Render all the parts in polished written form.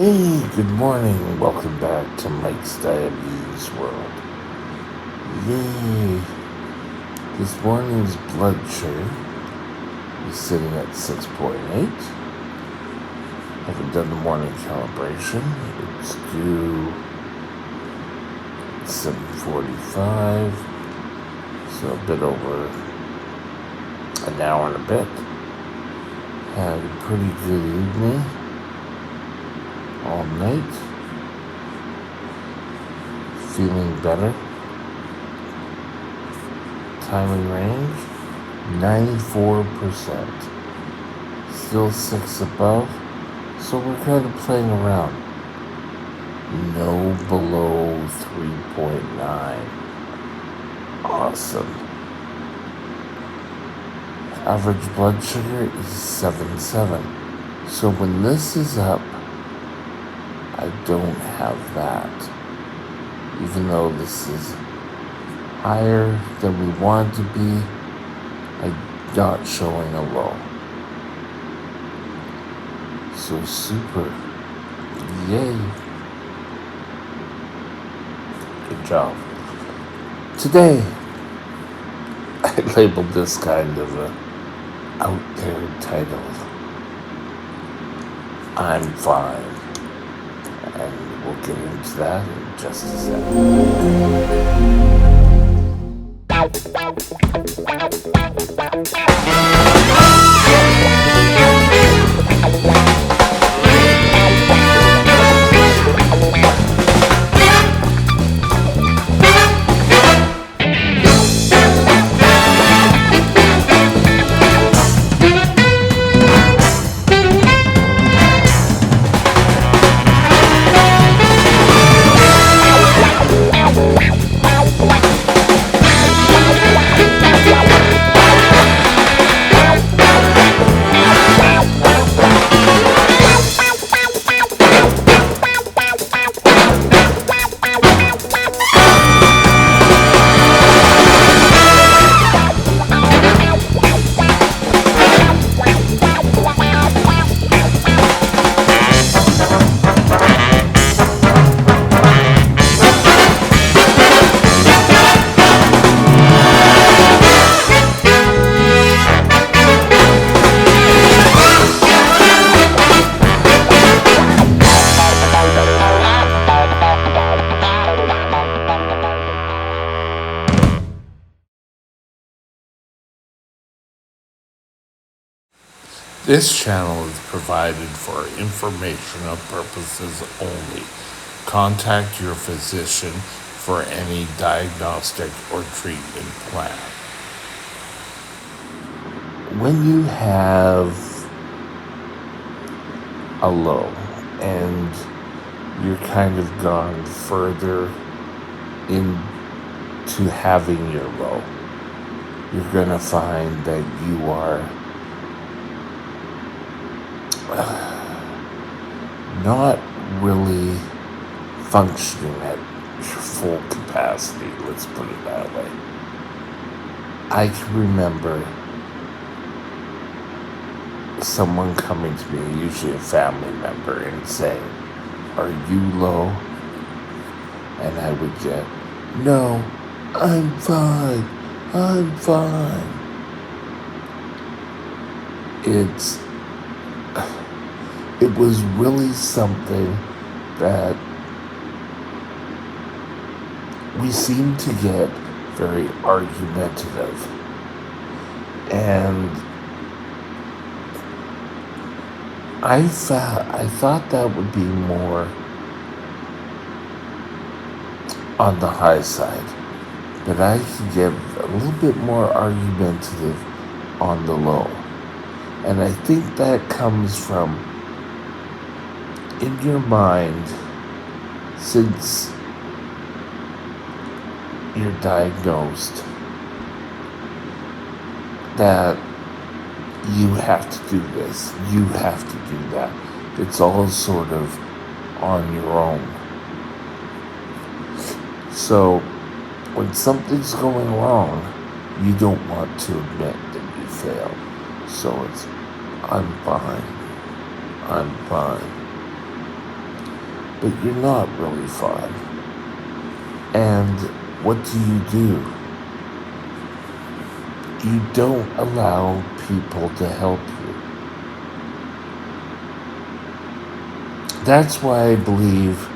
Hey, good morning. Welcome back to Mike's Diabetes World. Yay! This morning's blood sugar is sitting at 6.8. Haven't done the morning calibration. It's due 7:45, so a bit over an hour and a bit. Had a pretty good evening. All night. Feeling better. Time in range, 94%. Still 6 above, so we're kind of playing around. No below 3.9. Awesome. Average blood sugar is 7.7. So when this is up, I don't have that. Even though this is higher than we want to be, I'm not showing a low. So super. Yay. Good job. Today, I labeled this kind of a out there title. I'm fine. And we'll get into that in just a This channel is provided for informational purposes only. Contact your physician for any diagnostic or treatment plan. When you have a low and you're kind of gone further into having your low, you're going to find that you are not really functioning at your full capacity, let's put it that way. I can remember someone coming to me, usually a family member, and saying, "Are you low?" And I would get, "No, I'm fine, I'm fine." It was really something that we seem to get very argumentative. And I thought that would be more on the high side, but I could get a little bit more argumentative on the low. And I think that comes from in your mind, since you're diagnosed, that you have to do this, you have to do that. It's all sort of on your own. So when something's going wrong, you don't want to admit that you failed. So it's, I'm fine. but you're not really fine. And what do? You don't allow people to help you. That's why I believe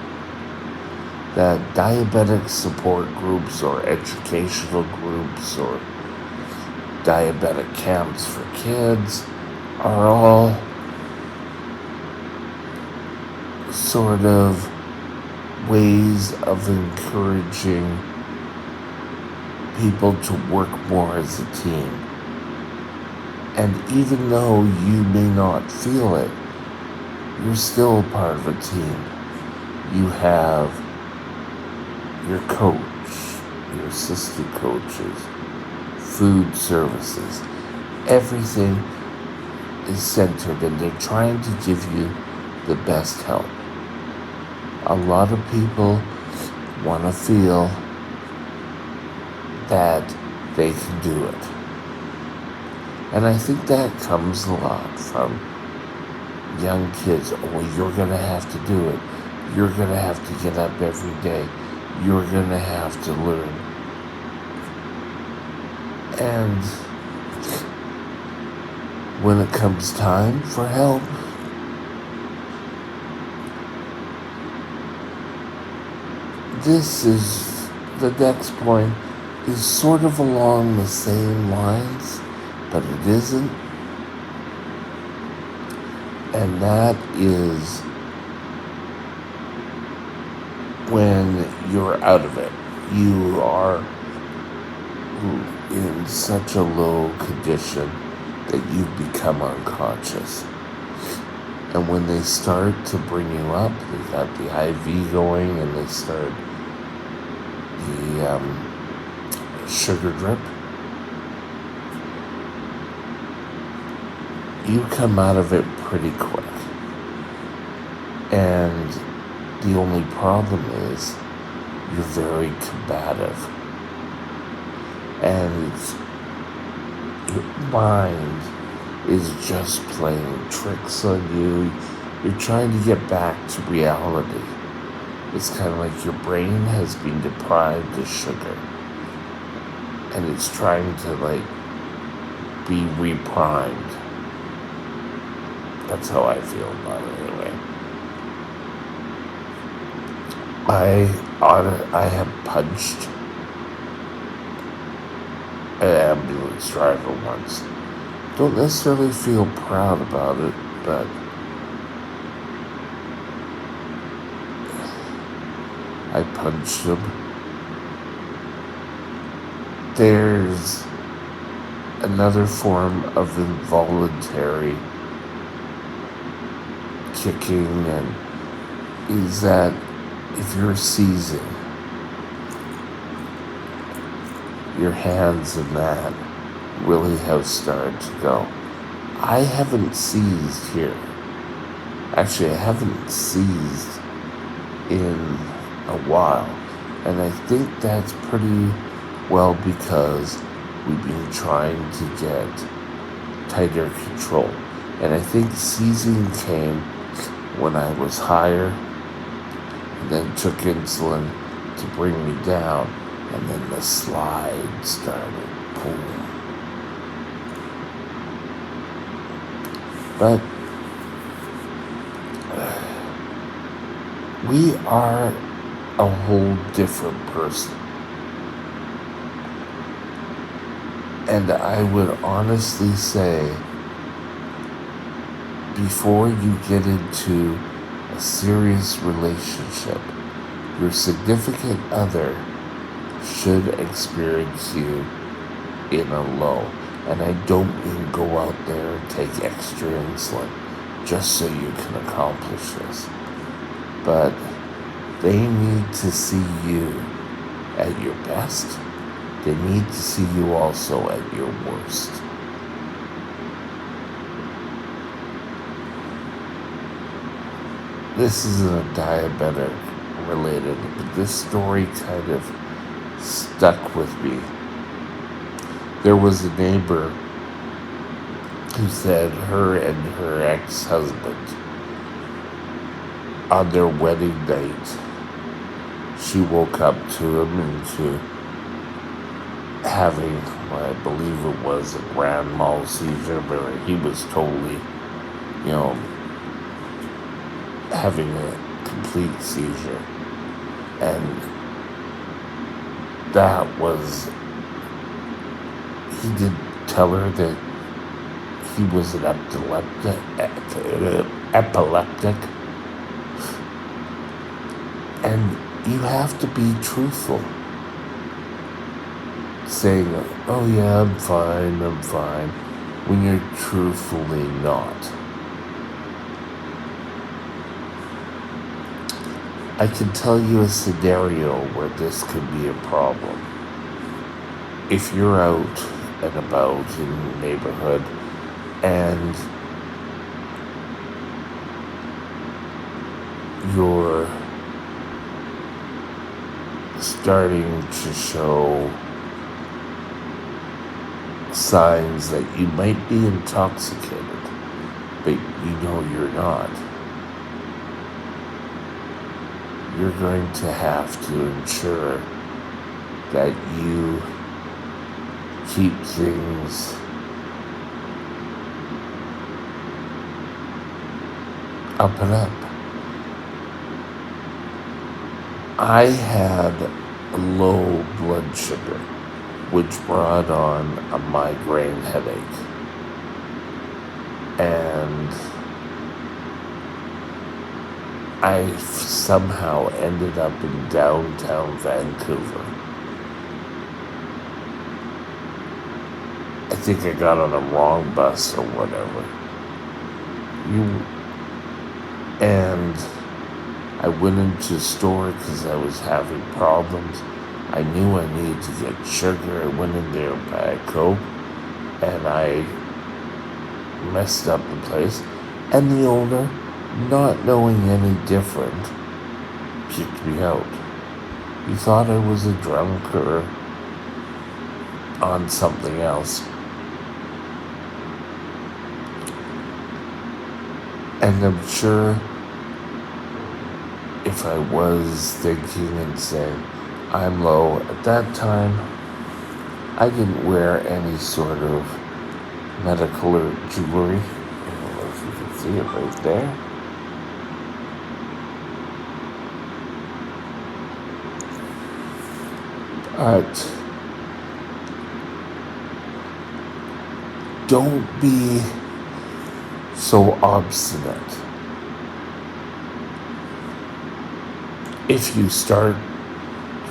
that diabetic support groups or educational groups or diabetic camps for kids are all sort of ways of encouraging people to work more as a team. And even though you may not feel it, you're still part of a team. You have your coach, your assistant coaches, food services. Everything is centered and they're trying to give you the best help. A lot of people want to feel that they can do it. And I think that comes a lot from young kids. Oh, you're going to have to do it. You're going to have to get up every day. You're going to have to learn. And when it comes time for help, this is the next point is sort of along the same lines, but it isn't. And that is when you're out of it. You are in such a low condition that you've become unconscious. And when they start to bring you up, they got the IV going and they start the sugar drip, you come out of it pretty quick. And the only problem is you're very combative. And your mind is just playing tricks on you. You're trying to get back to reality. It's kind of like your brain has been deprived of sugar. And it's trying to be reprimed. That's how I feel about it anyway. I have punched an ambulance driver once. Don't necessarily feel proud about it, but I punched him. There's another form of involuntary kicking, and is that if you're seizing, your hands and that really have started to go. I haven't seized here. Actually, I haven't seized in a while. And I think that's pretty well because we've been trying to get tighter control. And I think seizing came when I was higher and then took insulin to bring me down. And then the slide started. Boom. But we are a whole different person. And I would honestly say, before you get into a serious relationship, your significant other should experience you in a low. And I don't mean go out there and take extra insulin just so you can accomplish this. But they need to see you at your best. They need to see you also at your worst. This isn't a diabetic related, but this story kind of stuck with me. There was a neighbor who said her and her ex-husband on their wedding night, she woke up to him and to having, what I believe it was, a grand mal seizure, where he was totally, you know, having a complete seizure. And that was, he did tell her that he was an epileptic, and you have to be truthful, saying, oh yeah, I'm fine, when you're truthfully not. I can tell you a scenario where this could be a problem. If you're out and about in the neighborhood and you're starting to show signs that you might be intoxicated, but you know you're not, you're going to have to ensure that you keep things up and up. I had a low blood sugar, which brought on a migraine headache. And I somehow ended up in downtown Vancouver. I think I got on a wrong bus or whatever. And I went into a store because I was having problems. I knew I needed to get sugar. I went in there and buy a Coke, and I messed up the place. And the owner, not knowing any different, kicked me out. He thought I was a drunk or on something else. And I'm sure if I was thinking and saying, I'm low, at that time, I didn't wear any sort of medical or jewelry. I don't know if you can see it right there. But don't be so obstinate. If you start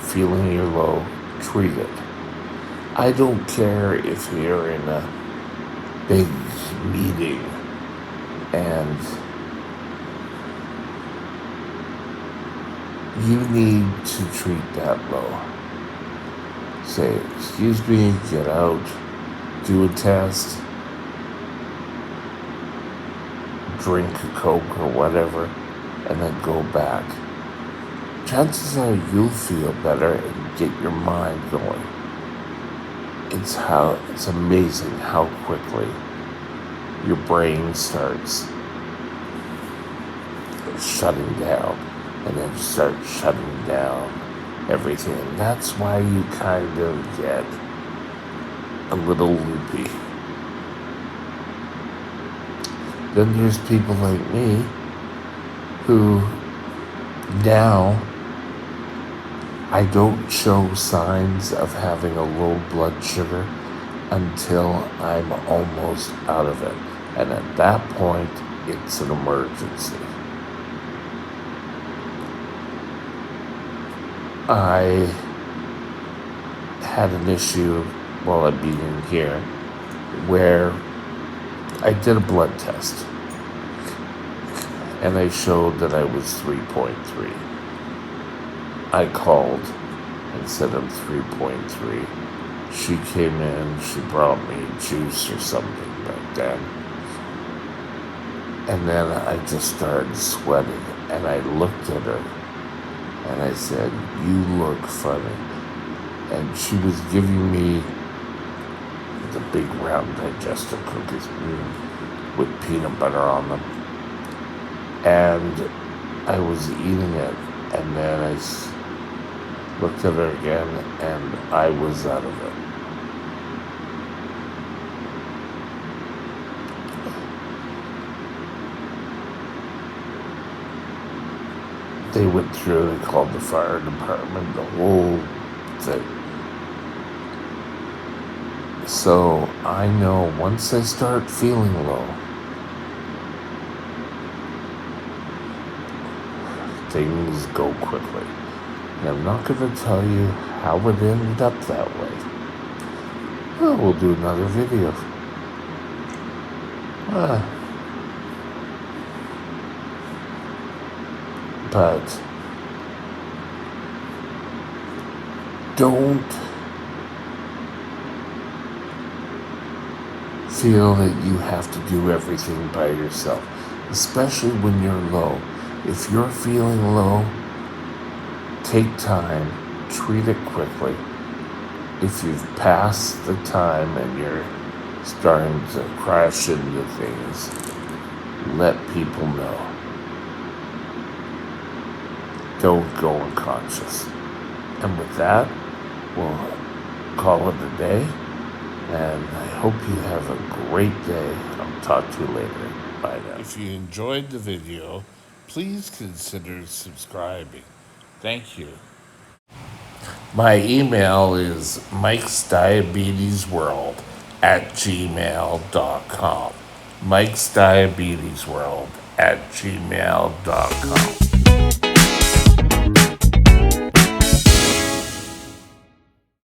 feeling you're low, treat it. I don't care if you're in a big meeting and you need to treat that low. Say, excuse me, get out, do a test, drink a Coke or whatever, and then go back. Chances are you'll feel better and get your mind going. It's amazing how quickly your brain starts shutting down, and then starts shutting down everything. And that's why you kind of get a little loopy. Then there's people like me who now I don't show signs of having a low blood sugar until I'm almost out of it. And at that point, it's an emergency. I had an issue while I'm being here where I did a blood test and they showed that I was 3.3. I called and said I'm 3.3. She came in, she brought me juice or something like that. And then I just started sweating and I looked at her and I said, you look funny. And she was giving me the big round digestive cookies with peanut butter on them. And I was eating it, and then looked at her again, and I was out of it. They went through, they called the fire department, the whole thing. So I know once I start feeling low, things go quickly. And I'm not going to tell you how it ended up that way. Well, we'll do another video. But don't feel that you have to do everything by yourself, especially when you're low. If you're feeling low, take time, treat it quickly. If you've passed the time and you're starting to crash into things, let people know. Don't go unconscious. And with that, we'll call it a day. And I hope you have a great day. I'll talk to you later. Bye now. If you enjoyed the video, please consider subscribing. Thank you. My email is mikesdiabetesworld@gmail.com. mikesdiabetesworld@gmail.com.